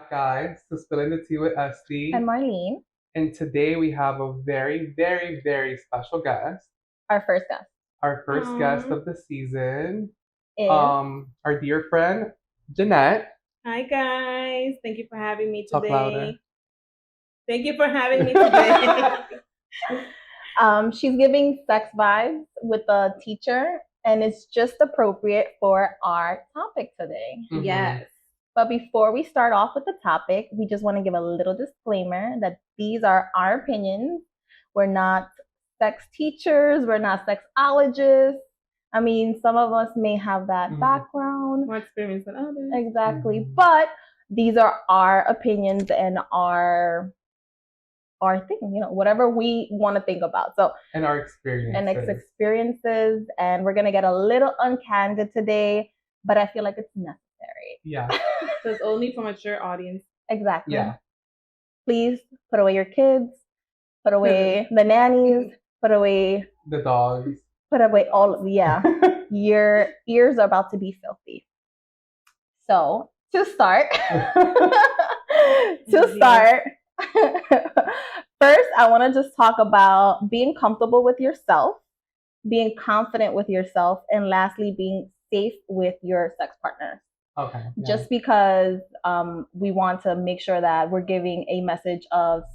Guys, to Spilling the Tea with Estee. And Marlene, And today we have a very, very, very special guest. our first guest, Our first guest of the season. is Our dear friend, Jeanette. Hi guys, thank you for having me Talk louder. today. Thank you for having me today. she's giving sex vibes with a teacher, and it's just appropriate for our topic today. Mhm. Yes. But before we start off with the topic, we just want to give a little disclaimer that these are our opinions. We're not sex teachers, we're not sexologists. I mean, some of us may have that background. More experience than others. Exactly. But these are our opinions and our thing, whatever we want to think about. So And our experiences. And we're gonna get a little uncandid today, but I feel like it's necessary. Yeah. So it's only for mature audience. Exactly. Yeah. Please put away your kids, put away the nannies, put away The dogs. put away your ears are about to be filthy. So to start first I want to just talk about being comfortable with yourself, being confident with yourself, and lastly being safe with your sex partner. Okay. Yeah. Just because we want to make sure that we're giving a message of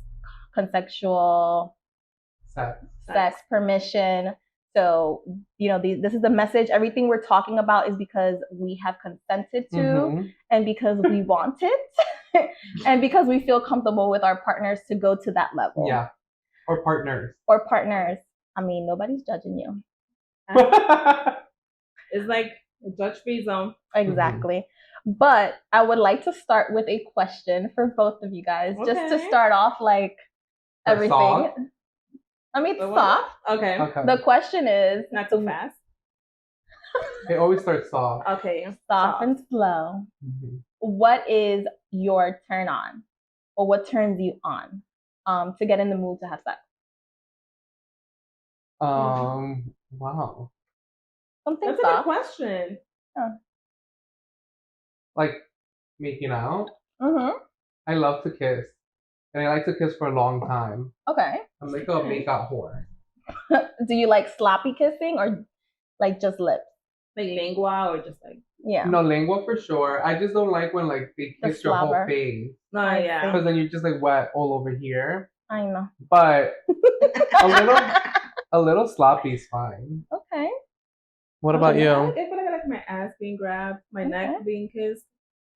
consensual sex permission. So, this is the message. Everything we're talking about is because we have consented to, and because we want it, and because we feel comfortable with our partners to go to that level. Yeah. Or partners. I mean, nobody's judging you. It's like a judge-free zone. Exactly. But I would like to start with a question for both of you guys, just to start off like everything. Soft? I mean, soft. Okay. The question is not too fast. It always starts soft. Okay. Soft and slow. Mm-hmm. What is your turn on, or what turns you on, to get in the mood to have sex? Wow. Something That's soft. a good question. Like making out. Mm-hmm. I love to kiss, and I like to kiss for a long time. Okay. I'm like a make-out whore. Do you like sloppy kissing or like just lips? Like lingua or just like... Yeah. No, lingua for sure. I just don't like when like they kiss your whole face. No, yeah. Because then you're just like wet all over here. I know. But a little sloppy is fine. Okay. What about you? I feel like I like my ass being grabbed, my neck being kissed.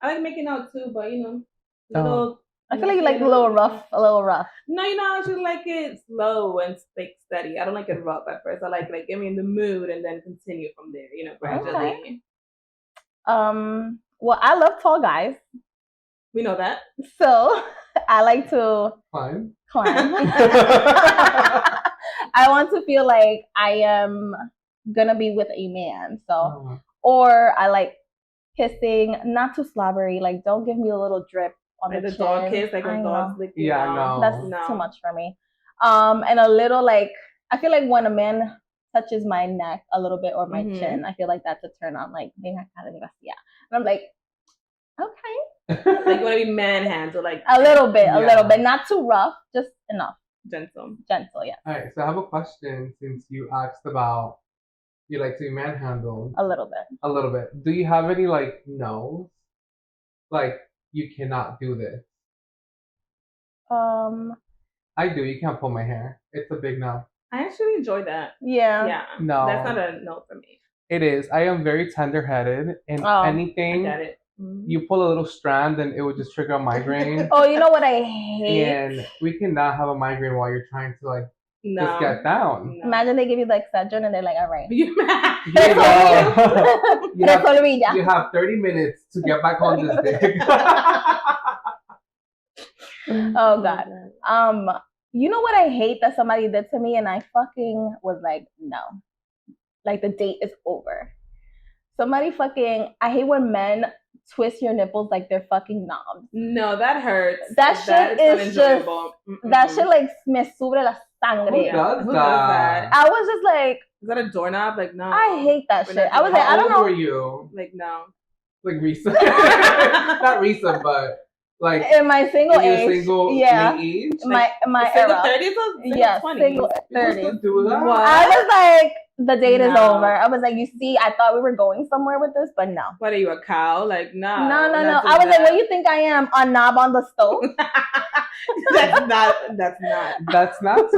I like making out too, but little. I feel like you like a little rough. No, I just like it slow and steady. I don't like it rough at first. I like get me in the mood and then continue from there. Gradually. Okay. Well, I love tall guys. We know that. So I like to climb. I want to feel like I am gonna be with a man. So, or I like kissing, not too slobbery. Like, don't give me a little drip on the chin. Dog kiss, like when dogs lick you. Yeah, no. That's too much for me. And a little like, I feel like when a man touches my neck a little bit or my chin, I feel like that's a turn on. Like, yeah. And I'm like, okay. Like you want to be manhandled, like a little bit, not too rough, just enough. Gentle, yeah. All right, so I have a question since you asked about you like to be manhandled. A little bit. Do you have any like no's? Like you cannot do this. I do. You can't pull my hair. It's a big no. I actually enjoy that. Yeah. Yeah. No. That's not a no for me. It is. I am very tender-headed, and anything. I get it. You pull a little strand and it would just trigger a migraine. Oh, you know what I hate? And we cannot have a migraine while you're trying to like just get down. No. Imagine they give you like Excedrin and they're like, all right. You have 30 minutes to get back on this dick. Oh God. You know what I hate that somebody did to me and I fucking was like, no. Like the date is over. I hate when men twist your nipples like they're fucking knobs. No, that hurts. That shit is just, that shit like me sube la sangre. Who does that? I was just like, is that a doorknob? Like, no. I hate that shit. I was like, I don't know. How old were you? Like, no. Like recent. Not recent, but Like in my single in your age, single yeah, age? my single era. 30s or single Yes, 20s? single People 30s. still do that? What? I was like, the date is No. over. I was like, you see, I thought we were going somewhere with this, but no. What are you, a cow? Like, no. No. not doing I was like, that. what do you think I am? A knob on the stove? That's not That's not sexy. That's not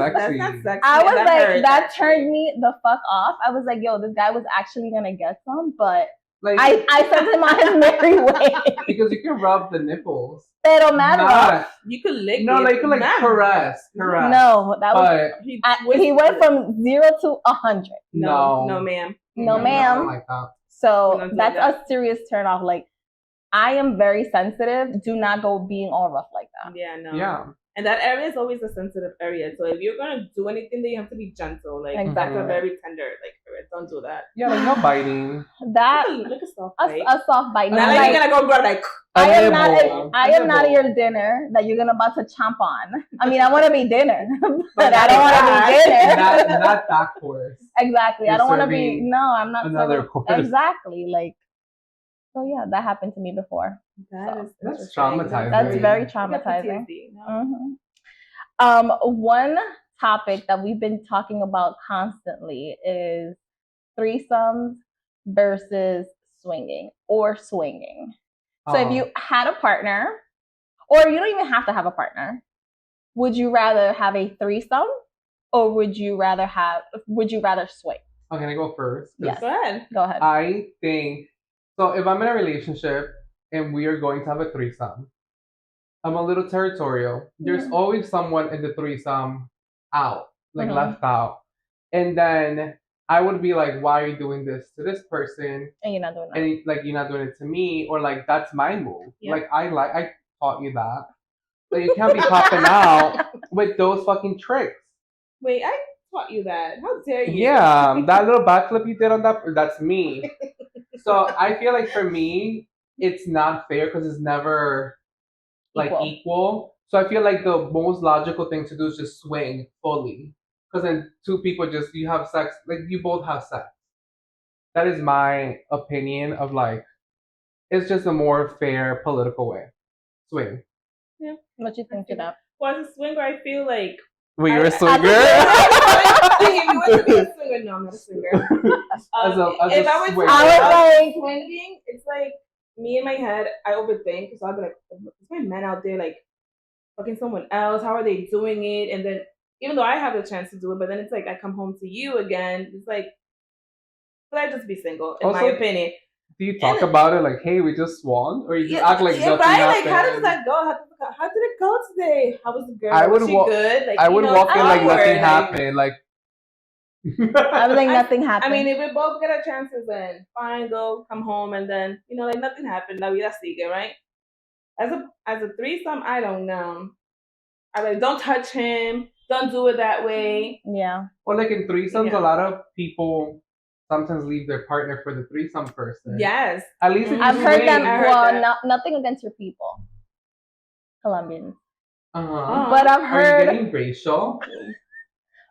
sexy. I was That like, hurt, that actually. turned me the fuck off. I was like, yo, this guy was actually gonna get some, but Like I sent him on his merry way. because you can rub the nipples. Pero matter. Not, You could lick no, it. like you can like Not- caress. No, that was But he went from 0 to 100. No, no, ma'am. No, I ma'am. don't like that. We So don't do that's that. a serious turn off. Like, I am very sensitive. Do not go being all rough like that. Yeah, no. Yeah. And that area is always a sensitive area. So if you're gonna do anything, then you have to be gentle. Like that's a Exactly. very tender like area. Don't do that. Yeah, like no biting. That Like a soft bite. a soft bite. Not Not like like, you're gonna go grab like. I am not. nibble. I am not at your dinner that you're gonna about to chomp on. I mean, I want to be dinner, but I don't want to be dinner. not that course. Exactly. I You're don't want to be. serving No, I'm not. another serving- course. Exactly. Like. So yeah, that happened to me before. That is That's interesting. traumatizing. That's very You got traumatizing. PTSD, no? One topic that we've been talking about constantly is threesomes versus swinging or swinging. So if you had a partner, or you don't even have to have a partner, would you rather have a threesome or would you rather swing? Oh, can I go first? 'Cause Yes. Go ahead. Go ahead. I think so. If I'm in a relationship and we are going to have a threesome, I'm a little territorial. There's always someone in the threesome out, like left out, and then I would be like, "Why are you doing this to this person?" And you're not doing that. And like you're not doing it to me, or like that's my move. Yeah. Like I taught you that. So you can't be popping out with those fucking tricks. Wait, I taught you that. How dare you? Yeah, that little backflip you did on that's me. So I feel like for me, it's not fair because it's never like equal. So I feel like the most logical thing to do is just swing fully. Because then two people you have sex, like you both have sex. That is my opinion of like, it's just a more fair political way. Swing. Yeah. What you think, Jeanette? Well, as a swinger, I feel like. Wait, you're a I- swinger? If you want to be a swinger, no, I'm not a swinger. If I swinger. I was like, swinging, it's like me in my head, I overthink. So I'll be like, is my man out there like fucking someone else? How are they doing it? And then even though I have the chance to do it, but then it's like I come home to you again. It's like, could I just be single? In my Also, opinion. Do you talk about it like, hey, we just swung? Or you just Yeah, act like yeah, nothing right? happened? Like, how did that go? How did it go today? How was the girl? I would was she wa- good? Like, I would walk in like awkward, nothing happened. Like, I was like, nothing happened. I mean, if we both get our chances, then fine, go, come home, and then like nothing happened. La vida sigue, right? As a threesome, I don't know. I like don't touch him, don't do it that way. Yeah. Or like in threesomes, Yeah. a lot of people sometimes leave their partner for the threesome person. Yes, At least if you I've heard swing. them. I heard Well, that. nothing against your people, Colombians, Uh-huh. but I've Are you heard. getting racial?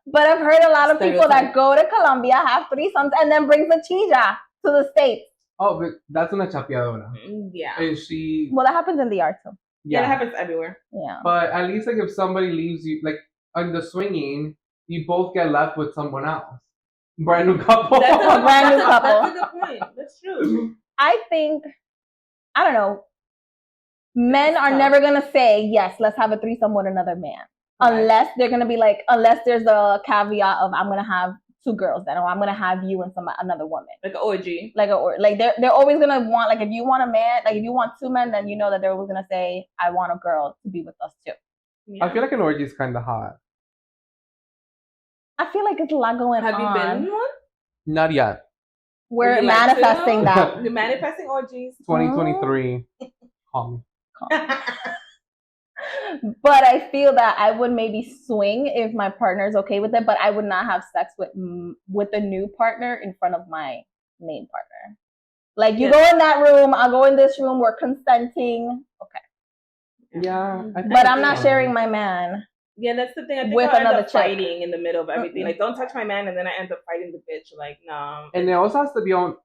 But I've heard a lot of people that Stereotype. go to Colombia, have threesomes, and then brings a chilla to the States. Oh, but that's una chapeadora. yeah, And she, Well, that happens in the art too. yeah, yeah. that happens everywhere. Yeah. But at least like if somebody leaves you, like on the swinging, you both get left with someone else. Brand new couple. That's a Brand new couple. That's a good point. That's true. I think, I don't know, men are tough. never going to say, yes, let's have a threesome with another man. Right. Unless they're going to be like, unless there's the caveat of, I'm going to have two girls then, or I'm going to have you and another woman. Like an orgy. Like they're always going to want, like if you want a man, like if you want two men, then you know that they're always going to say, I want a girl to be with us too. Yeah. I feel like an orgy is kind of hot. I feel like it's a lot going Have on. you been in one? Not yet. We're Would you like manifesting to? that. You're manifesting orgies. 2023. Call me. But I feel that I would maybe swing if my partner is okay with it, but I would not have sex with a new partner in front of my main partner. Like you go in that room, I'll go in this room. We're consenting, okay. Yeah. But I'm not sharing my man. Yeah, that's the thing. I think With I'll end another up chick. fighting in the middle of everything. Mm-mm. Like, don't touch my man, and then I end up fighting the bitch. Like, no. And it also has to be on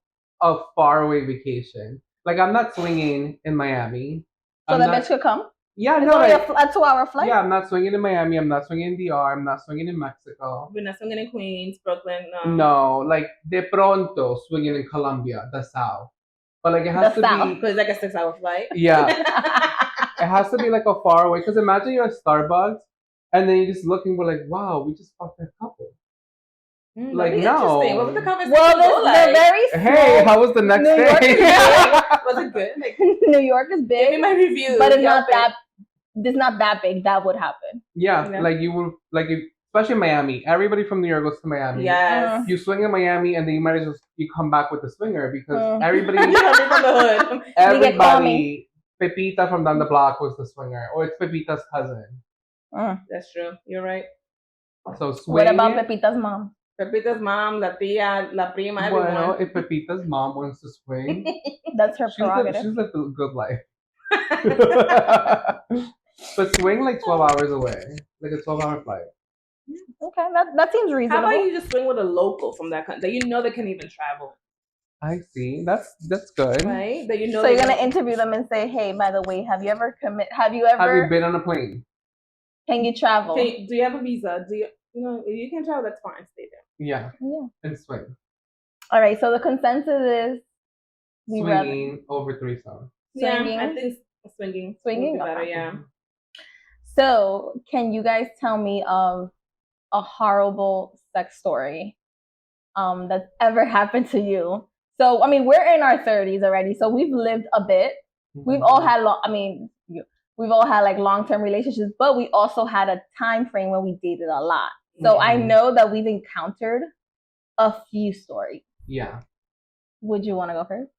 a faraway vacation. Like I'm not swinging in Miami. So the bitch could come? Yeah, it's no, only like, a 2-hour flight? Yeah, I'm not swinging in Miami. I'm not swinging in DR. I'm not swinging in Mexico. We're not swinging in Queens, Brooklyn. No, like de pronto swinging in Colombia, the South. But like it has to South. be. So it's like a 6-hour flight. Yeah, it has to be like a far away. Because imagine you're at Starbucks and then you're just looking, we're like, wow, we just fucked that couple. Like no. Interesting. What was the conversation? Well, they're very small. Hey, how was the next New York day? is big. Was it good? Like, New York is big. give me my review. But it's not that. It's not that big. That would happen. Yeah, like you would like, especially in Miami. Everybody from New York goes to Miami. Yes. You swing in Miami, and then you might as well you come back with the swinger because everybody from the hood. Everybody, Pepita from down the block was the swinger, or it's Pepita's cousin. That's true. You're right. So swing. What about Pepita's mom? Pepita's mom, la tía, la prima, everyone. Well, if Pepita's mom wants to swing, that's her prerogative. She's lived a good life. But swing like 12 hours away, like a 12-hour flight. Okay, that seems reasonable. How about you just swing with a local from that country that you know they can even travel? I see. That's good. Right? That you know. So you're gonna interview them and say, "Hey, by the way, have you ever Have you been on a plane? Can you travel? Do you have a visa? Do you? You know, if you can travel, that's fine. Stay there. Yeah. And swing. All right. So the consensus is swinging over threesome. Swinging? Yeah, I think swinging. Swinging. Better, yeah. So, can you guys tell me of a horrible sex story that's ever happened to you? So, I mean, we're in our 30s already, so we've lived a bit. We've all had we've all had like long-term relationships, but we also had a time frame where we dated a lot. So I know that we've encountered a few stories. Yeah. Would you want to go first?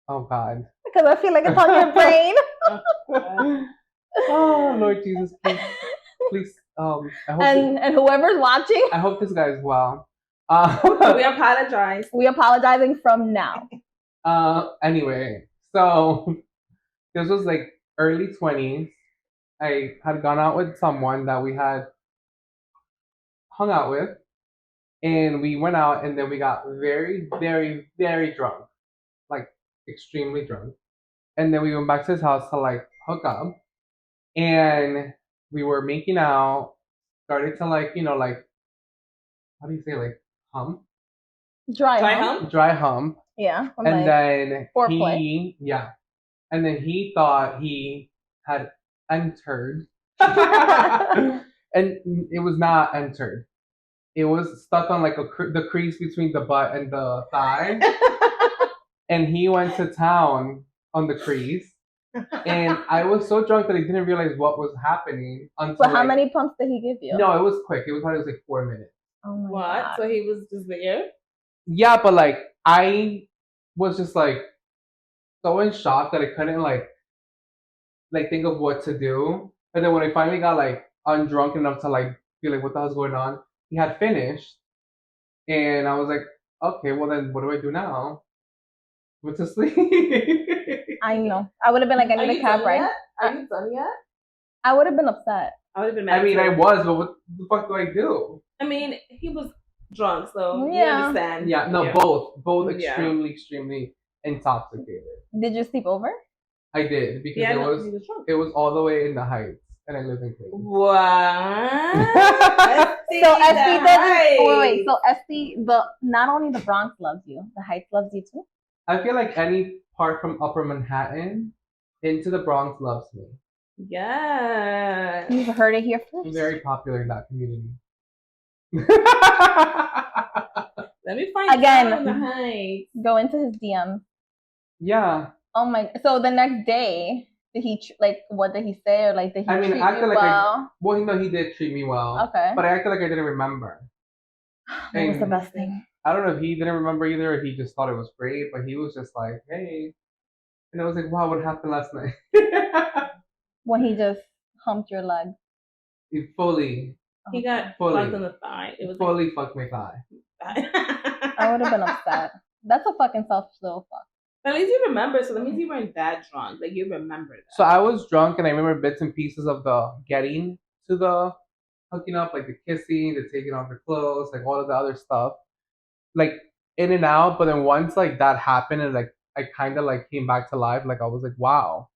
Oh God. Because I feel like it's on your brain. Oh Lord Jesus, please. I hope and whoever's watching, I hope this guy is well. We apologize. We're apologizing from now. Anyway, so this was like early 20s. I had gone out with someone that we had hung out with, and we went out, and then we got very, very, very drunk, like extremely drunk, and then we went back to his house to like hook up. And we were making out, started to like, like, how do you say, like, hump? Dry hump? Dry hump. Yeah. And like then foreplay. And then he thought he had entered. And it was not entered. It was stuck on like the crease between the butt and the thigh. And he went to town on the crease. And I was so drunk that I didn't realize what was happening until. But how many pumps did he give you? No, it was quick. It was probably like 4 minutes. Oh my God. So he was just there? Yeah, but like I was just like so in shock that I couldn't like think of what to do. And then when I finally got like undrunk enough to like be like, what the hell's going on? He had finished, and I was like, okay, well then what do I do now? Went to sleep. I know. I would have been like, I need a cab ride. Are you done yet? I would have been upset. I would have been mad. I mean, I was, but what the fuck do I do? I mean, he was drunk, so you understand. Yeah, no, both extremely intoxicated. Did you sleep over? I did because it was all the way in the Heights, and I live in Queens. What? So Estee doesn't. Wait. So Estee, not only the Bronx loves you, the Heights loves you too. I feel like any part from Upper Manhattan into the Bronx loves me. Yeah. You've heard it here first. I'm very popular in that community. Let me find again. On the Heights. Go into his DM. Yeah. Oh my! So the next day, did he what did he say, or like did he? I mean, treat acted you like well? He did treat me well. Okay. But I acted like I didn't remember. That was the best thing. I don't know if he didn't remember either, or he just thought it was great, but he was just like, hey. And I was like, wow, what happened last night? When he just humped your leg. He fully. He got fucked in the thigh. It was fully fucked my thigh. I would have been upset. That's a fucking self-slow fuck. But at least you remember, so that means you weren't that drunk. Like, you remember that. So I was drunk, and I remember bits and pieces of the getting to the hooking up, like the kissing, the taking off your clothes, like all of the other stuff. Like, in and out, but then once, like, that happened, and, like, I kind of, like, came back to life, like, I was like, wow.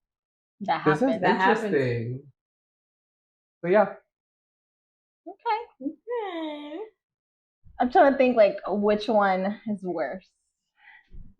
That This is happened. That happens. interesting. So yeah. Okay. Okay. I'm trying to think like which one is worse.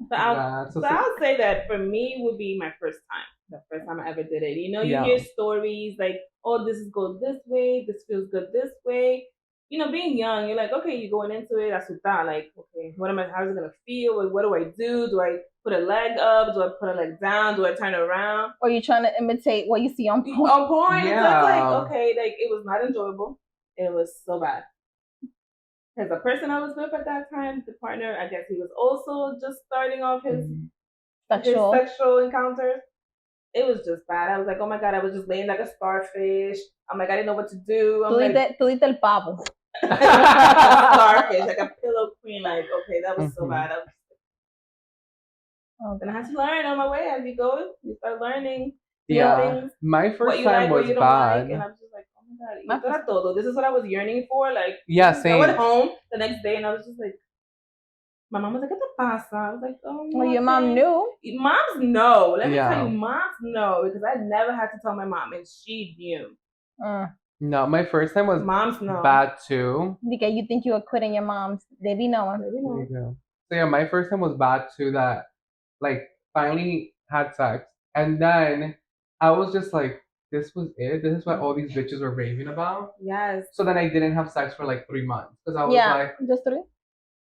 So I'll say that for me would be my first time. The first time I ever did it. You know, you hear stories like, oh, this is good this way, this feels good this way. You know, being young, you're like, okay, you're going into it, that's like, okay, how's it gonna feel? What do I do? Do I put a leg up? Do I put a leg down? Do I turn around? Or you trying to imitate what you see on porn? On porn, yeah. So it's like, okay, like it was not enjoyable. It was so bad. Because the person I was with at that time, the partner, I guess he was also just starting off his sexual encounters. It was just bad. I was like, oh my God, I was just laying like a starfish. I'm like, I didn't know what to do. I'm like, el pavo. starfish, like a pillow queen. Like, okay, that was so bad. And I had to learn on my way. As you go, you start learning. Yeah, my first time was bad. And I was just like, oh my God, this is what I was yearning for. Like, yeah, same. I went home the next day and I was just like, my mom was like, ¿qué te pasa? I was like, oh, well, your mom knew. Moms know. Let me tell you, moms know because I never had to tell my mom and she knew. No, my first time was moms know. Bad too. Because you think you were quitting your moms. They be knowing. So yeah, my first time was bad too. That like finally had sex and then I was just like, this was it. This is what all these bitches were raving about. Yes. So then I didn't have sex for like 3 months because I was like, just 3.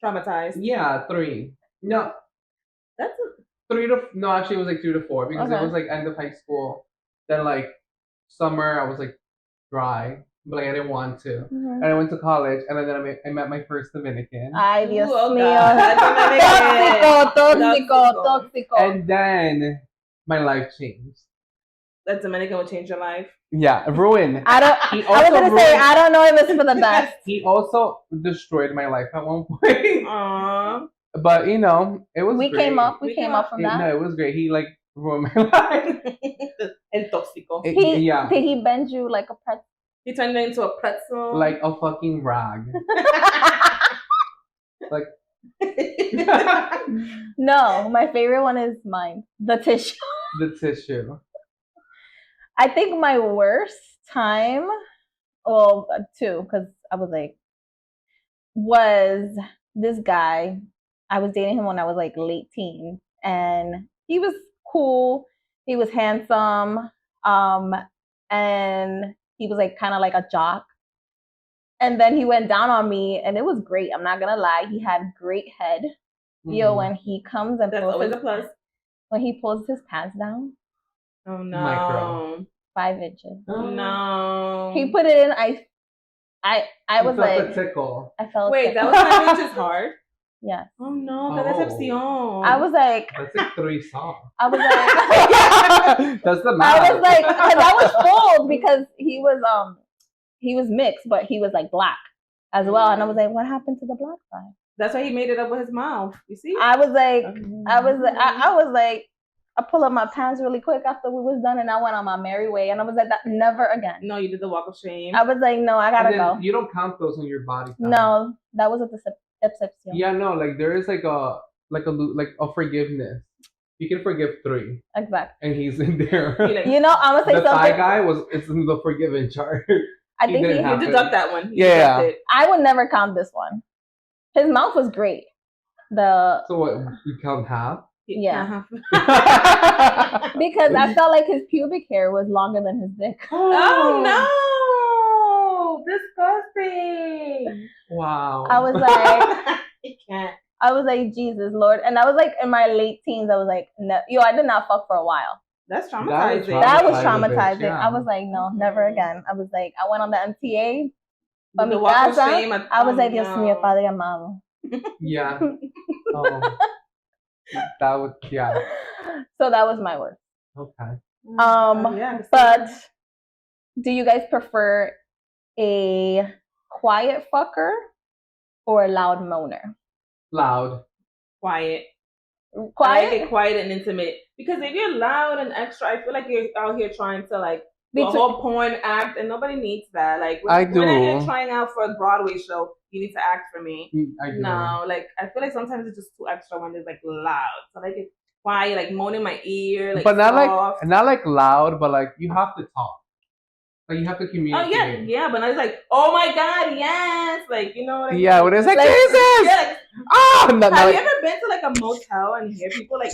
Traumatized. Yeah, 3. No, that's 3 to no. Actually, it was like 3 to 4 because it was like end of high school. Then like summer, I was like dry, but like I didn't want to. And I went to college, and then I met my first Dominican. Ay, Dios mío. Tóxico. And then my life changed. That Dominican will change your life. Yeah, ruin. I was gonna say I don't know if it's for the best. He also destroyed my life at one point. Aww. But you know, it was. We great. came up from that. No, it was great. He like ruined my life. El tóxico. Did he bend you like a pretzel? He turned it into a pretzel. Like a fucking rag. Like. No, my favorite one is mine. The tissue. The tissue. I think my worst time, well, 2, because I was like, was this guy. I was dating him when I was like late teens, and he was cool. He was handsome, and he was like kind of like a jock. And then he went down on me, and it was great. I'm not gonna lie, he had great head. Yo, when he comes and when he pulls his pants down. Oh no! Micro. 5 inches. Oh no! He put it in. I was like, a tickle. I felt. Wait, that was 5 inches hard. Yes. Oh no, decepción. I was like. That's like 3 songs. I was like. That's the math. I was like, that was bold because he was mixed, but he was like black as well, and I was like, what happened to the black side? That's why he made it up with his mouth. You see? I was like, I pulled up my pants really quick after we was done, and I went on my merry way. And I was like, that never again. No, you did the walk of shame. I was like, no, I gotta go. You don't count those on your body count. No, that was a deception. Yeah, no, like there is like a forgiveness. You can forgive 3. Exactly. And he's in there. You know, I'm gonna say the something. Thai guy it's in the forgiven chart. I think he deduct that one. Yeah. I would never count this one. His mouth was great. So what? You count half? Yeah. Because I felt like his pubic hair was longer than his dick. Oh no! Disgusting. Wow. I was like, I was like, Jesus Lord, and I was like in my late teens. I was like, no, I did not fuck for a while. That's traumatizing. That was traumatizing. Yeah. I was like, no, never again. I was like, I went on the MTA. But mi casa, I was like, Dios mío, Padre amado. Yeah. That would, yeah. So that was my worst. Okay. But do you guys prefer a quiet fucker or a loud moaner? Loud. Quiet. I like it quiet and intimate. Because if you're loud and extra, I feel like you're out here trying to like do a whole porn act, and nobody needs that. Like when I'm here trying out for a Broadway show, you need to act for me. I do. No, like I feel like sometimes it's just too extra when it's like loud. So like it quiet, like moan in my ear, like but not soft. like loud, but like you have to talk. Like you have to communicate. Oh yeah, but I was like, oh my god, yes, like you know what I mean? Yeah, when it's like Jesus. Yeah, like, Have you ever been to like a motel and hear people like?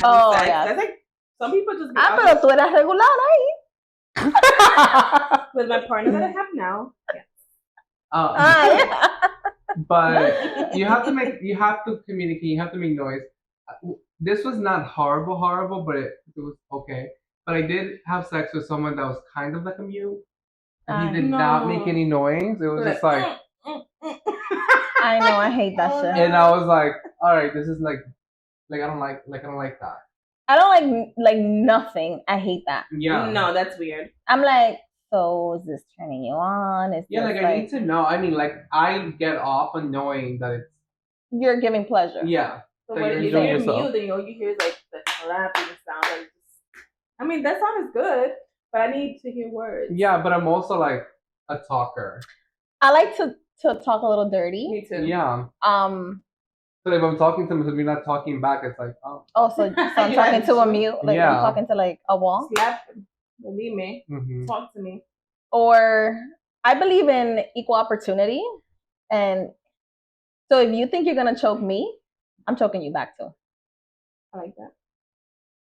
Oh sex? yeah. That's like some people just. Pero tú eras regular ahí. With my partner that I have now. Yeah. Yeah. But you have to communicate. You have to make noise. This was not horrible, but it was okay. But I did have sex with someone that was kind of like a mute. He did not make any noise. It was just like. I know, I hate that shit. And I was like, all right, this is like I don't like that. I don't like nothing. I hate that. Yeah. No, that's weird. I'm like, so is this turning you on? Is yeah, this like I need to know. I mean, like I get off on knowing that it's you're giving pleasure. Yeah. So when you hear mute, then all you hear is like the clapping sound. Like, I mean, that sound is good, but I need to hear words. Yeah, but I'm also like a talker. I like to talk a little dirty. Me too. Yeah. So if I'm talking to someone, if you're not talking back, it's like, oh. Oh, so I'm talking to a mute, like yeah. I'm talking to like a wall. Slap, believe me, talk to me. Or I believe in equal opportunity, and so if you think you're gonna choke me, I'm choking you back too. I like that.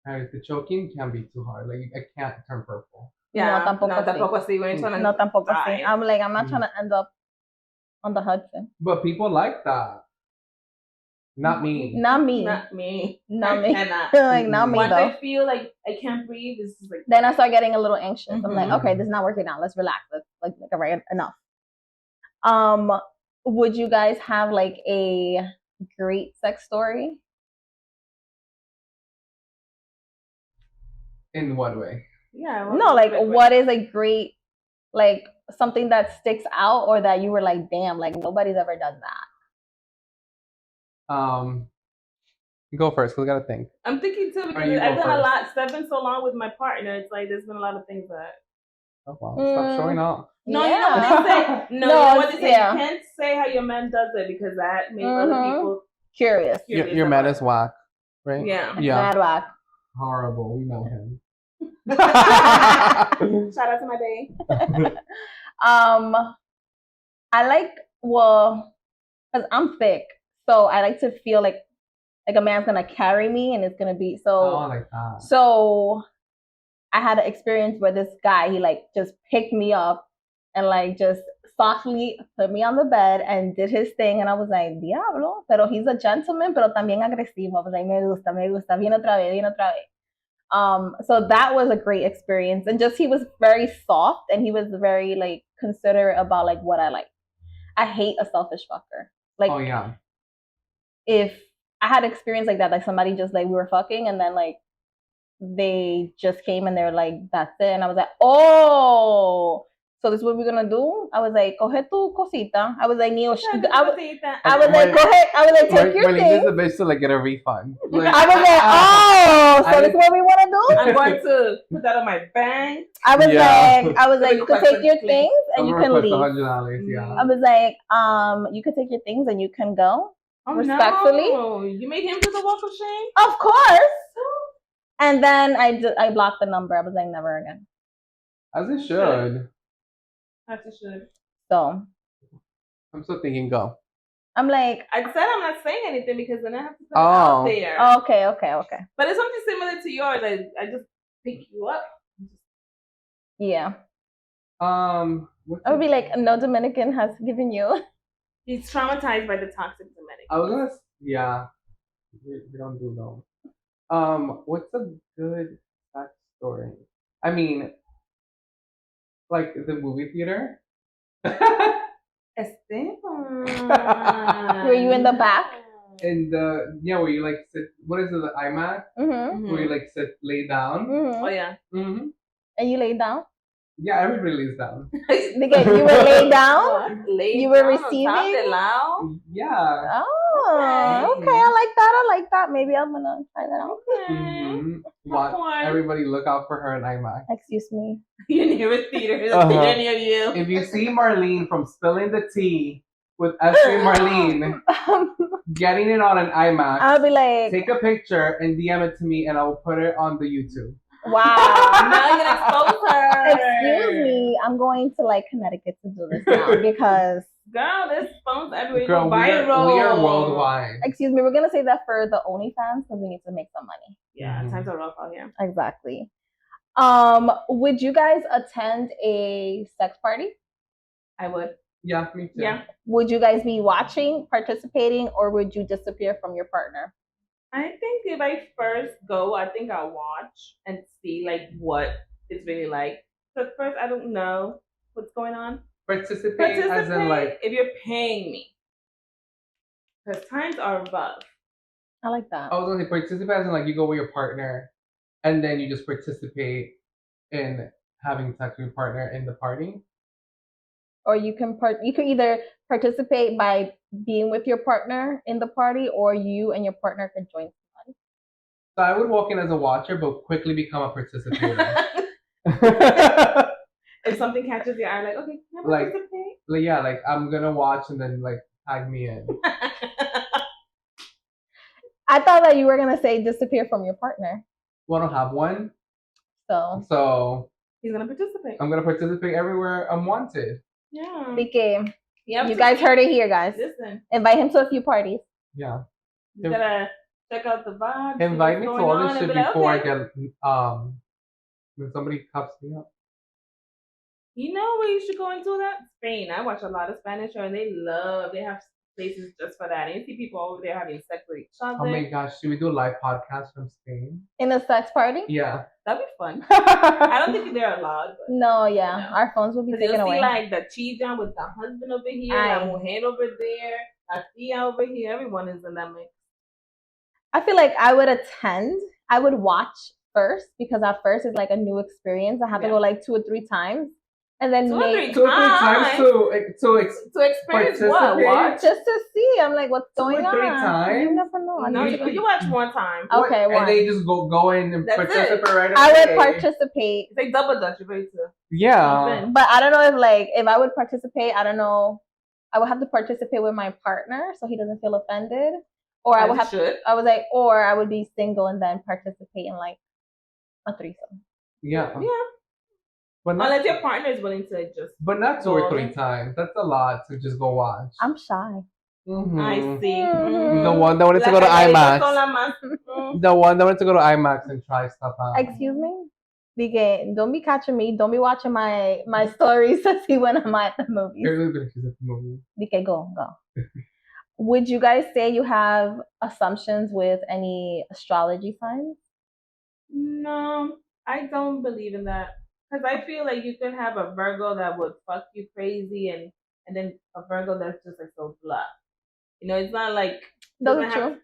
Alright, the choking can be too hard. Like I can't turn purple. Yeah, no, tampoco así. When you're trying to no, tampoco die. así. I'm like, I'm not trying to end up on the Hudson. But people like that. Not me. Not me. Not me. Not me. Cannot. Like not me Once though. I feel like I can't breathe, it's just like. Then I start getting a little anxious. I'm like, Mhm. okay, this is not working out. Let's relax. Let's like all right, enough. Would you guys have like a great sex story? In what way? Yeah. No, like what is a great, like something that sticks out or that you were like, damn, like nobody's ever done that. Go first, because I gotta think. I'm thinking too because I've done a lot. I've been so long with my partner. It's like there's been a lot of things that. Oh wow! Stop showing off. No, yeah. you know what they say. No, you know what they say. Yeah. You can't say how your man does it because that makes other people curious. Your man is whack, right? Yeah. Mad whack. Horrible. We know him. Shout out to my bae. I like because I'm thick, so I like to feel like a man's gonna carry me and it's gonna be so. Oh, like that. So I had an experience where this guy, he like just picked me up and like just softly put me on the bed and did his thing, and I was like, diablo, pero he's a gentleman, pero también agresivo. I was like, me gusta, viene otra vez. So that was a great experience, and just he was very soft and he was very like considerate about like what I like. I hate a selfish fucker. Like, oh yeah. If I had experience like that, like somebody just like we were fucking and then like they just came and they're like, that's it, and I was like, oh, so this is what we're gonna do? I was like, coge tu cosita. I was like, Neo, I was like, go ahead. I was like, take your thing. Marlene is the bitch to like get a refund. Like, I was like, oh, so this is what we want to do? I'm going to put that on my bank. I was like, you can take your things and you can leave. $100, yeah. I was like, you can take your things and you can go. Oh, respectfully. No. You made him do the walk of shame? Of course. And then I blocked the number. I was like, never again. As it should. As it should. So. I'm still thinking, go. I'm like. I said I'm not saying anything because then I have to put it out there. Okay. But it's something similar to yours. I just pick you up. Yeah. I would be like, no Dominican has given you. He's traumatized by the toxic Dominican. I was gonna, yeah. We don't do those. What's a good sex story? I mean, like the movie theater. Esteban. Were you in the back? And where you like sit. What is it? The IMAX. Mm-hmm. Where you like lay down. Mm-hmm. Oh yeah. Mm-hmm. And you lay down. Yeah, everybody lays down. Because you were laid down. You were receiving. Yeah. Oh, okay. I like that. Maybe I'm gonna try that out. Okay. Mm-hmm. Everybody look out for her in IMAX. Excuse me. You near a theater. Theater near you. If you see Marlene from spilling the tea with Estee Marlene getting it on an IMAX. I'll be like, take a picture and DM it to me, and I will put it on the YouTube. wow. Now you're gonna expose her. Excuse me, I'm going to like Connecticut to do this now because girl, there's phones everywhere. Girl, we are worldwide. Excuse me, we're gonna say that for the OnlyFans because we need to make some money. Yeah, times are rough out here. Exactly. Would you guys attend a sex party? I would. Yeah, me too. Yeah. Would you guys be watching, participating, or would you disappear from your partner? I think if I first go, I think I'll watch and see like what it's really like. So first, I don't know what's going on. Participate as in like if you're paying me, because times are rough. I like that. I was gonna say participate as in like you go with your partner, and then you just participate in having sex with your partner in the party. Or you can either participate by being with your partner in the party, or you and your partner can join somebody. So I would walk in as a watcher, but quickly become a participator. If something catches your eye, like okay, can I participate? Like I'm gonna watch and then like tag me in. I thought that you were gonna say disappear from your partner. Well, I don't have one. So he's gonna participate. I'm gonna participate everywhere I'm wanted. Yeah. BK, you guys heard it here, guys. Listen. Invite him to a few parties. Yeah. You gotta check out the vibe. Invite me to all this shit before I get when somebody cups me up. You know where you should go into that? Spain. I watch a lot of Spanish show and they have places just for that. And you see people over there having sex with each other. Oh my gosh, should we do a live podcast from Spain? In a sex party? Yeah. That'd be fun. I don't think they're allowed. But, no, yeah. You know. Our phones will be taken away. See like the chija with the husband over here, la mujer over there, la tia over here. Everyone is in that mix. I feel like I would attend. I would watch first because at first it's like a new experience. I have to go like 2 or 3 times. And then 2 or 3 times to experience what? Just to see. I'm like, what's going on? 2 or 3 times? You never know. No, you watch one time. Okay, and they just go in and participate right away. I would participate. It's like double dutch, right? Yeah. But I don't know if I would participate. I don't know. I would have to participate with my partner so he doesn't feel offended, or I would have to. I was like, or I would be single and then participate in like a threesome. Yeah. Yeah. But unless your partner is willing to just. But not 2 or 3 times. That's a lot to just go watch. I'm shy. Mm-hmm. I see. Mm-hmm. The one that wanted to go to IMAX. The one that wanted to go to IMAX and try stuff out. Excuse me? BK, don't be catching me. Don't be watching my stories to see when I'm at the movies. BK, go. Would you guys say you have assumptions with any astrology signs? No, I don't believe in that. Because I feel like you can have a Virgo that would fuck you crazy and then a Virgo that's just like so blah. You know, it's not like... That's true.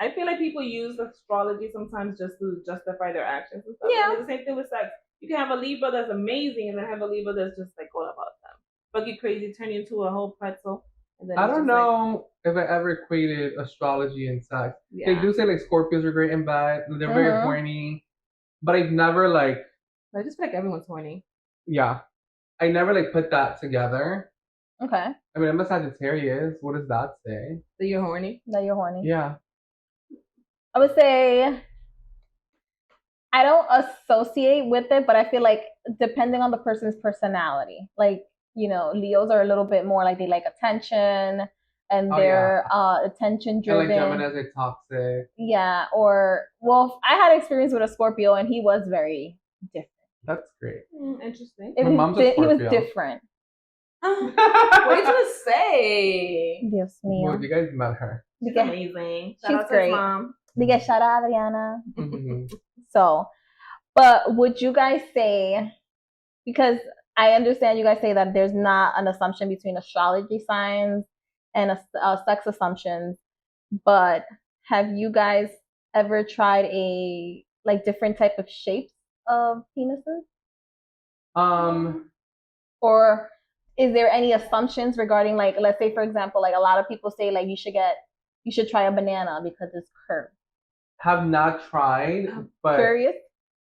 I feel like people use astrology sometimes just to justify their actions and stuff. Yeah. And it's the same thing with sex. You can have a Libra that's amazing and then have a Libra that's just like all about them. Fuck you crazy, turn you into a whole pretzel. And then I don't know if I ever equated astrology and sex. Yeah. They do say like Scorpios are great and bad. They're very horny. But I've never like... I just feel like everyone's horny. Yeah. I never like put that together. Okay. I mean, I'm a Sagittarius. What does that say? That you're horny? That you're horny. Yeah. I would say I don't associate with it, but I feel like depending on the person's personality, like, you know, Leos are a little bit more like they like attention and they're attention driven. And like Gemini's like toxic. Yeah. Or, well, I had experience with a Scorpio and he was very different. That's great. Interesting. My mom's a Scorpio. He was different. What did you say? Dios mío. Well, you guys met her. She's amazing. She's great. Mom. Shout out Adriana. Mm-hmm. So, but would you guys say, because I understand you guys say that there's not an assumption between astrology signs and sex assumptions, but have you guys ever tried a like different type of shapes of penises? Or is there any assumptions regarding, like, let's say for example, like a lot of people say like you should try a banana because it's curved. Have not tried, but curious?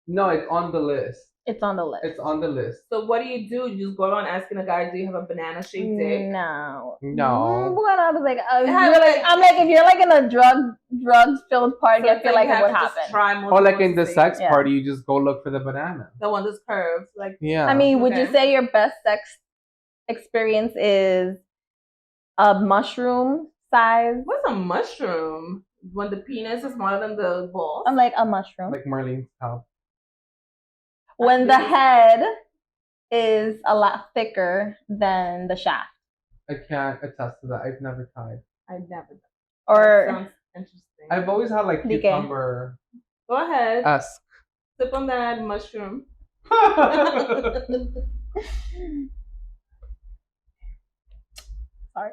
No, it's on the list. It's on the list. It's on the list. So what do? You just go around asking a guy, do you have a banana shaped dick? No. What? I was like, I'm like, if you're like in a drugs filled party, I feel like it would happen. Or like in the sex party, you just go look for the banana. The one that's curved, like. Yeah. I mean, would you say your best sex experience is a mushroom size? What's a mushroom? When the penis is smaller than the balls? I'm like a mushroom. Like Marlene's top. When the head is a lot thicker than the shaft. I can't attest to that. I've never tried. I've never done. Or that sounds interesting. I've always had like cucumber. Go ahead. Esque. Sip on that mushroom. Sorry.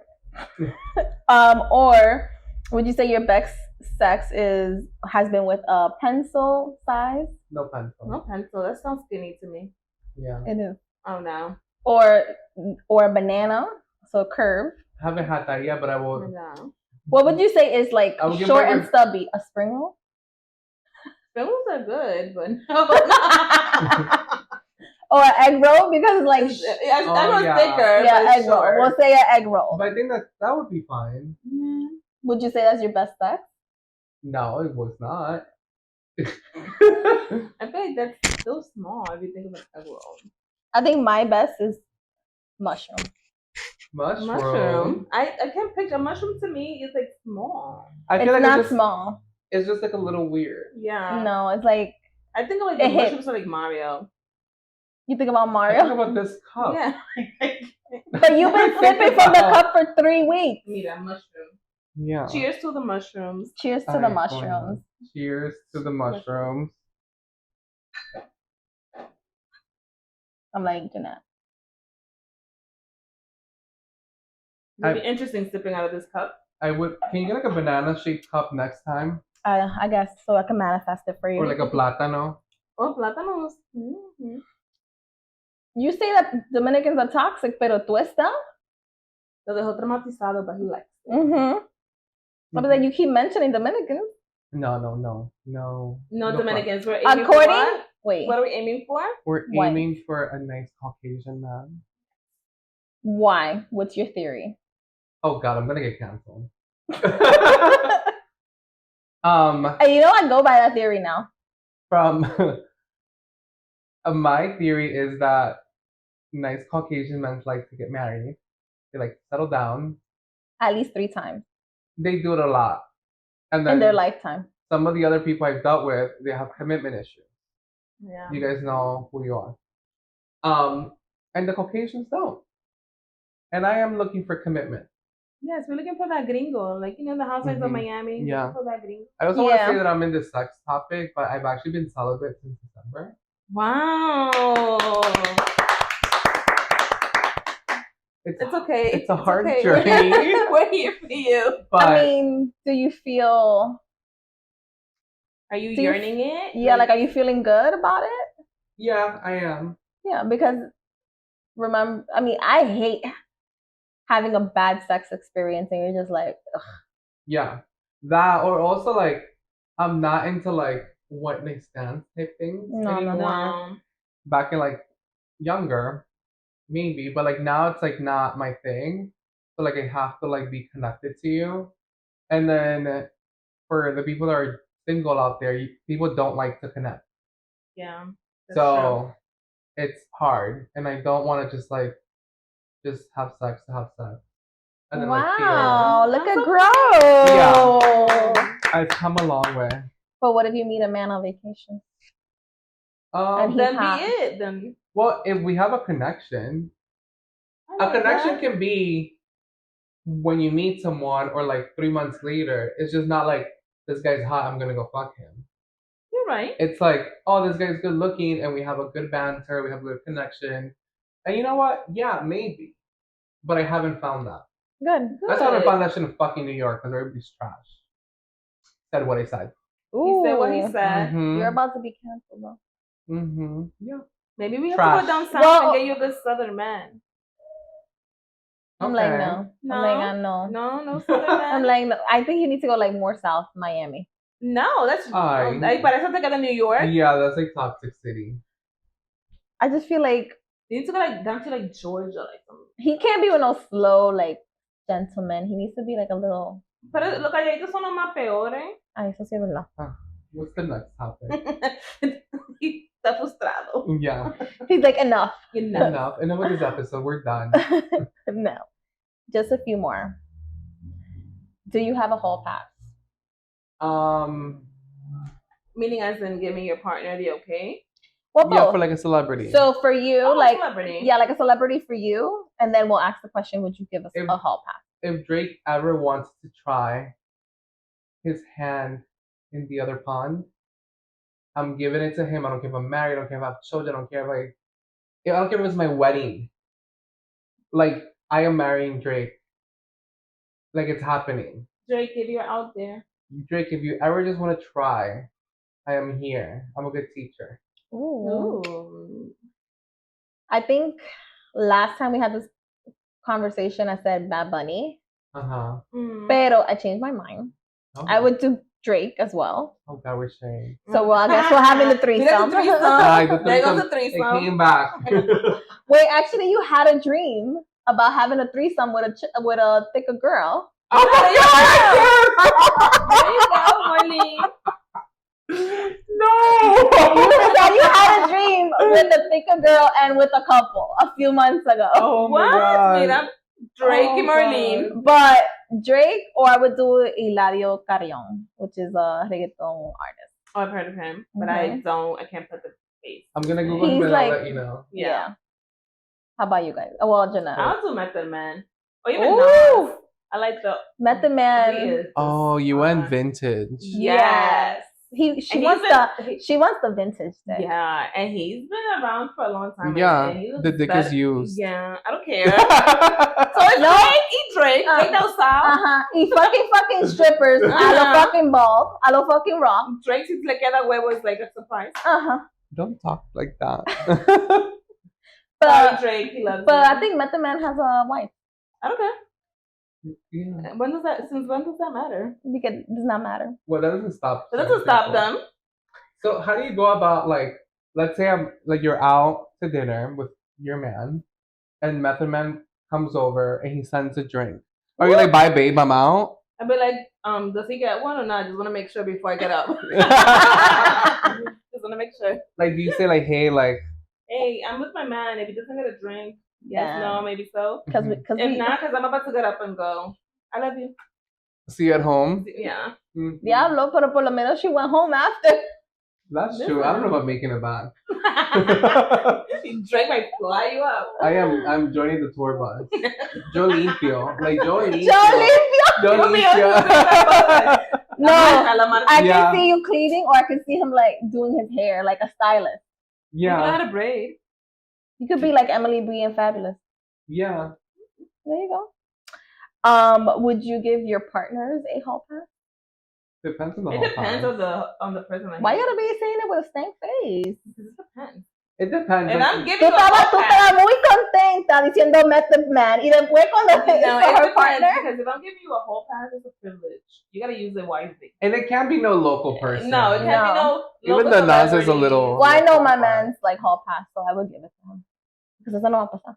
Or would you say your best sex has been with a pencil size? No pencil. No pencil. That sounds skinny to me. Yeah. It is. Oh no. Or a banana, so curve. I haven't had that yet, but I will. No. What would you say is like short and stubby? A spring roll? Spring rolls are good, but no. Or an egg roll because it's like egg roll's thicker. Yeah, egg roll. We'll say an egg roll. But I think that would be fine. Mm-hmm. Would you say that's your best sex? No, it was not. I feel like that's still small if you think of an egg roll. I think my best is mushroom. Mushroom. I can't picture. Mushroom to me is like small. I feel it's not small. It's just like a little weird. Yeah. No, it's like. I think of like the mushrooms are like Mario. You think about Mario? I think about this cup. Yeah. But you've been sipping from the cup for 3 weeks. Need a mushroom. Yeah. Cheers to the mushrooms. Cheers to the mushrooms. Cheers to the mushrooms. I'm like Jeanette. It'd be interesting sipping out of this cup. Can you get like a banana shaped cup next time? I guess so I can manifest it for you. Or like a plátano. Oh, plátanos. Mm-hmm. You say that Dominicans are toxic, pero tú estás? Lo dejó traumatizado, but he likes it. Mm-hmm. I was like, you keep mentioning Dominicans. No. No Dominicans. We're aiming for what? Wait. What are we aiming for? We're aiming for a nice Caucasian man. Why? What's your theory? Oh God, I'm gonna get canceled. You know, I go by that theory now. From my theory is that nice Caucasian men like to get married. They like settle down. At least 3 times. They do it a lot. And then in their lifetime. Some of the other people I've dealt with, they have commitment issues. Yeah. You guys know who you are. And the Caucasians don't. And I am looking for commitment. Yes, we're looking for that gringo. Like, you know, the housewives of Miami. Yeah. Looking for that gringo. I also want to say that I'm in the sex topic, but I've actually been celibate since December. Wow. It's okay. It's a hard journey. We're here for you. But I mean, do you feel... Are you yearning it? Yeah, like, are you feeling good about it? Yeah, I am. Yeah, because remember, I mean, I hate having a bad sex experience and you're just like, ugh. Yeah, that, or also like, I'm not into like one night stand type things anymore. No. Back in like younger, maybe, but like now it's like not my thing. So like I have to like be connected to you. And then for the people that are single out there, people don't like to connect. Yeah. So it's hard, and I don't want to just have sex to have sex. And then, wow, look at grow. Yeah, I've come a long way. But what if you meet a man on vacation? And then be it. Then. Well, if we have a connection, a connection can be when you meet someone or like 3 months later. It's just not like this guy's hot, I'm gonna go fuck him. You're right. It's like, oh, this guy's good looking and we have a good banter, we have a good connection. And you know what? Yeah, maybe. But I haven't found that. Good. That's how I found that shit in fucking New York because everybody's trash. Said what I said. Ooh. He said what he said. Mm-hmm. You're about to be canceled though. Mm-hmm. Yeah. Maybe we have to go down south and get you a good southern man. I'm like, no. I'm like, no southern man. I'm like, no. I think you need to go like more south, Miami. No, that's like, but I have to go to New York. Yeah, that's like Toxic City. I just feel like You need to go like down to like Georgia, like something. he can't be with no slow like gentleman. He needs to be like a little. Pero los calladitos son los más peores. Ay, eso sí es verdad. What's the next topic? Está frustrado. Yeah. He's like enough. Enough with this episode. We're done. No, just a few more. Do you have a hall pass? Meaning as in giving your partner the okay? Well, both. Yeah, for like a celebrity. So for you, like celebrity. Yeah, like a celebrity for you, and then we'll ask the question: would you give us a hall pass? If Drake ever wants to try his hand in the other pond, I'm giving it to him. I don't care if I'm married. I don't care if I have children. I don't care if I don't care if it's my wedding. Like, I am marrying Drake. Like, it's happening. Drake, if you're out there. Drake, if you ever just want to try, I am here. I'm a good teacher. Ooh. I think last time we had this conversation, I said Bad Bunny. Pero I changed my mind. Oh. I would do Drake as well. Oh, God, we're sharing. So I guess we're having the threesome. There goes the threesome. It came back. Wait, actually, you had a dream about having a threesome with a thicker girl. Oh my God! There you go, Marlene. No! You had a dream with a thicker girl and with a couple a few months ago. Oh my God. Wait, I'm Drake and Marlene. But Drake, or I would do Hilario Carrion, which is a reggaeton artist. Oh, I've heard of him, but I can't put the face. I'm gonna Google him and I'll let you know. Yeah. How about you guys? Oh, well, Jeanette. I'll do Method Man. Or even Nas. I like the Method Man. Oh, you went vintage. Yes. She wants the vintage thing. Yeah, and he's been around for a long time. Yeah, the dick is used. Yeah, I don't care. So it's Drake. Drake no style. Y fucking strippers. A lo fucking ball. A lo fucking raw. Drake si le queda huevo is like a surprise. Don't talk like that. Sorry, Drake, he loves But you. I think Method Man has a wife. I don't care. Yeah. Since when does that matter? Because it does not matter. Well, that doesn't stop. It doesn't stop them. So how do you go about, like, let's say you're out to dinner with your man, and Method Man comes over and he sends a drink. Are you like, bye babe, I'm out? I'd be like, does he get one or not? Just want to make sure before I get up. Just want to make sure. Like, do you say like, hey, I'm with my man. If he doesn't get a drink, yes, no, maybe so. Because if not, because I'm about to get up and go. I love you. See you at home? Yeah. Mm-hmm. Diablo, pero por lo menos she went home after. That's true. I don't know about making it back. Drake might fly you up. I'm joining the tour bus. Joe Limpio. Like Joe Limpio. No, I can see you cleaning, or I can see him like doing his hair like a stylist. Yeah. You know how to braid. You could be like Emily Brie and Fabulous. Yeah. There you go. Would you give your partners a hall pass? Depends on the It depends on the person. Why you gotta be saying it with a stank face? Because it depends. It depends. And I'm giving tú estabas muy contenta diciendo Method Man y después cuando her partner. Because if I'm giving you a whole pass, it's a privilege. You gotta use it wisely. And it can't be no local person. No, it can't be no. Even the Nas is a little. Well, I know my man's like hall pass, so I would give it to him. Because eso no va a pasar.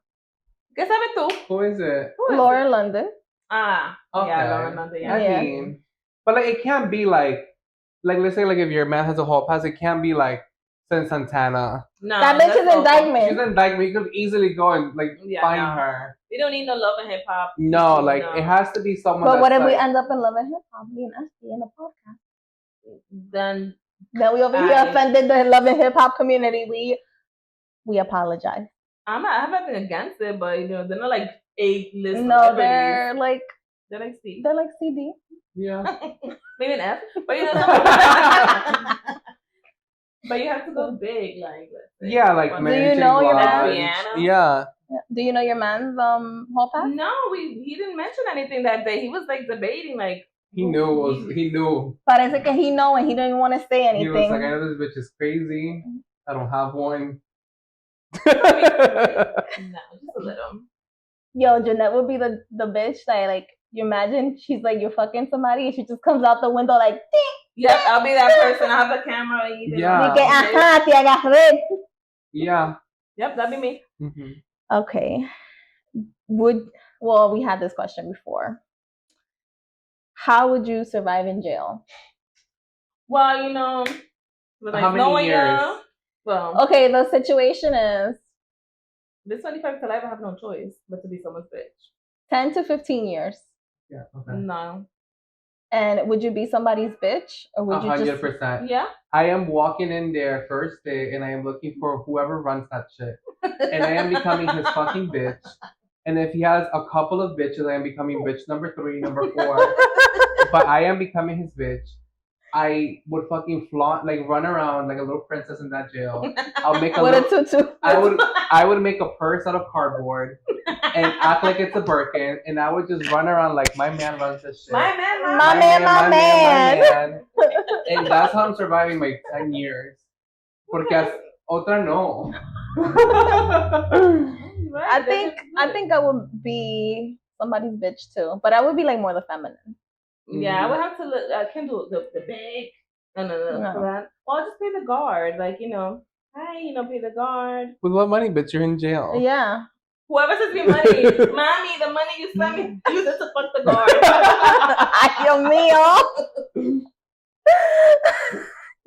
¿Qué sabes tú? Who is it? Lauren London. Ah, okay. Yeah, Lauren London. Yeah. I mean, but like it can't be like let's say like if your man has a hall pass, it can't be like Sin Santana. No, that bitch is indictment. She's indictment. You could easily go and like find her. We don't need no Love and Hip Hop. No, like it has to be someone. But what if we end up in Love and Hip Hop, being Estee in the podcast? Then we over here offended the Love and Hip Hop community. We apologize. I have nothing against it, but you know they're not like A-list. No, they're like C. They're like CD. Yeah. Maybe an F, but you know. But you have to go big, like. Yeah, like. Do you know your man's? Yeah. Do you know your man's hall pass? No, he didn't mention anything that day. He was like debating, like. He knew. Parece que he know and he didn't want to say anything. He was like, I know this bitch is crazy. I don't have one. No, just a little. Yo, Jeanette would be the bitch that like you imagine she's like you're fucking somebody and she just comes out the window like ding. Yep, I'll be that person. I'll have the camera. Yeah. Te agarré. Yeah. Yep, that'd be me. Mm-hmm. Okay. We had this question before. How would you survive in jail? Well, how many years? Well, okay, the situation is this 25 to life, I have no choice but to be someone's bitch. 10 to 15 years. Yeah. Okay. No. And would you be somebody's bitch, or would you 100%. Yeah. I am walking in there first day, and I am looking for whoever runs that shit, and I am becoming his fucking bitch. And if he has a couple of bitches, I am becoming bitch number 3, number 4. But I am becoming his bitch. I would fucking flaunt, like run around like a little princess in that jail. I'll make a tutu. I would make a purse out of cardboard and act like it's a Birkin, and I would just run around like my man runs this shit. My man. My man. And that's how I'm surviving my 10 years. Porque otra no. I think I would be somebody's bitch too, but I would be like more the feminine. Yeah, I would have to look. I can't do the big. No. Well, I'll just pay the guard. Like, pay the guard. With what money, bitch? You're in jail. Yeah. Whoever sends me money, mommy, the money you send me, use it to fuck the guard. Ay, Dios mío.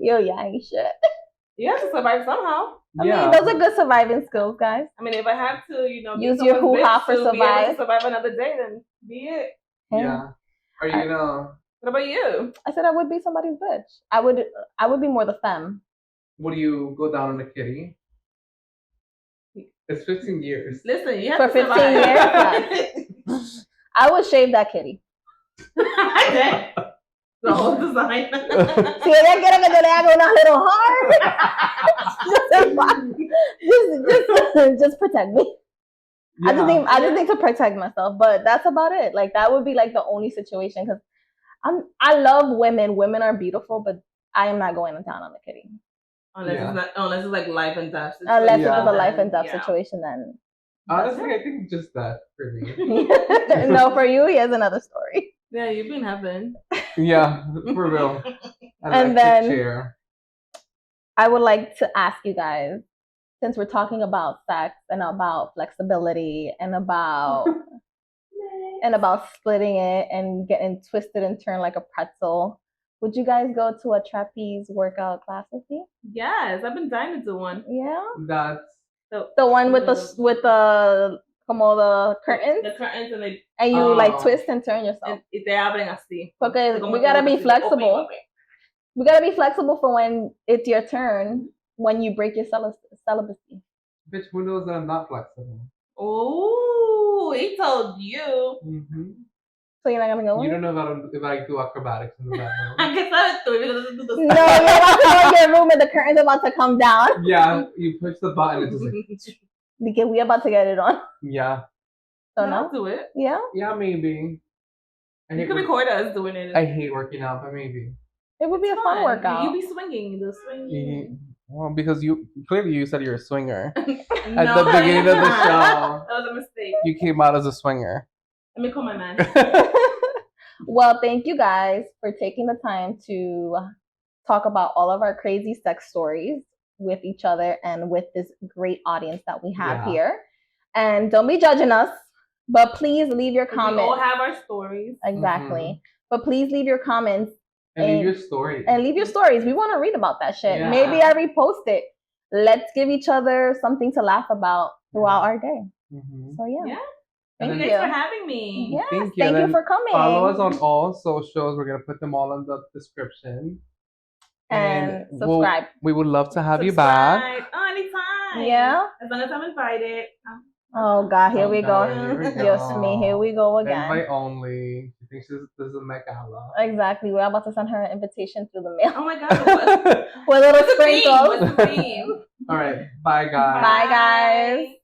Yo, yeah, ain't shit. You have to survive somehow. I mean, those are good surviving skills, guys. I mean, if I have to, use your hoo-ha for survive. Survive another day, then be it. Yeah. Are you gonna? What about you? I said I would be somebody's bitch. I would be more the femme. Would you go down on a kitty? It's 15 years. Listen, you have for to 15 survive. years. I would shave that kitty. The whole design. Si ella quiere que yo le haga una little heart, just protect me. Yeah. I just need to protect myself, but that's about it. Like that would be like the only situation because I love women. Women are beautiful, but I am not going to town on the kitty. Unless it's like life and death situation. Unless it was a life and death situation, then. Honestly, I think just that for me. No, for you, he has another story. Yeah, you've been having. Yeah, for real. I would like to ask you guys, since we're talking about sex and about flexibility and about splitting it and getting twisted and turned like a pretzel, would you guys go to a trapeze workout class with me? Yes, I've been dying to do one. Yeah. That's the one with the como the curtains. The curtains and you like twist and turn yourself. Y te abren así. Because we gotta be flexible. We gotta be flexible for when it's your turn. When you break your celibacy. Bitch, who knows that I'm not flexible? Oh, he told you. Mm-hmm. So you're not gonna go? You don't know if I do acrobatics in the bathroom. No, you're about to go in your room and the curtain's about to come down. Yeah, you push the button. It's just like. Because we about to get it on. Yeah. So I'll do it. Yeah. Yeah, maybe. You can record us doing it. I hate working out, but maybe. It would be a fun workout. You be swinging, Well, because you said you're a swinger at the beginning of the show. That was a mistake. You came out as a swinger. Let me call my man. Well, thank you guys for taking the time to talk about all of our crazy sex stories with each other and with this great audience that we have here. And don't be judging us, but please leave your comments. We all have our stories. Exactly. Mm-hmm. But please leave your comments. And leave your stories. And leave your stories. We want to read about that shit. Yeah. Maybe I repost it. Let's give each other something to laugh about throughout our day. Mm-hmm. So, yeah. Thank you guys for having me. Yes, thank you for coming. Follow us on all socials. We're going to put them all in the description. And subscribe. We would love to have you back. Oh, anytime. Yeah. As long as I'm invited. Oh, God. Here we go. Yes, me. Here we go again. Invite only. She thinks this is a Met Gala. Exactly. We're about to send her an invitation through the mail. Oh, my God. With little sprinkles. What's the theme? All right. Bye, guys. Bye, guys.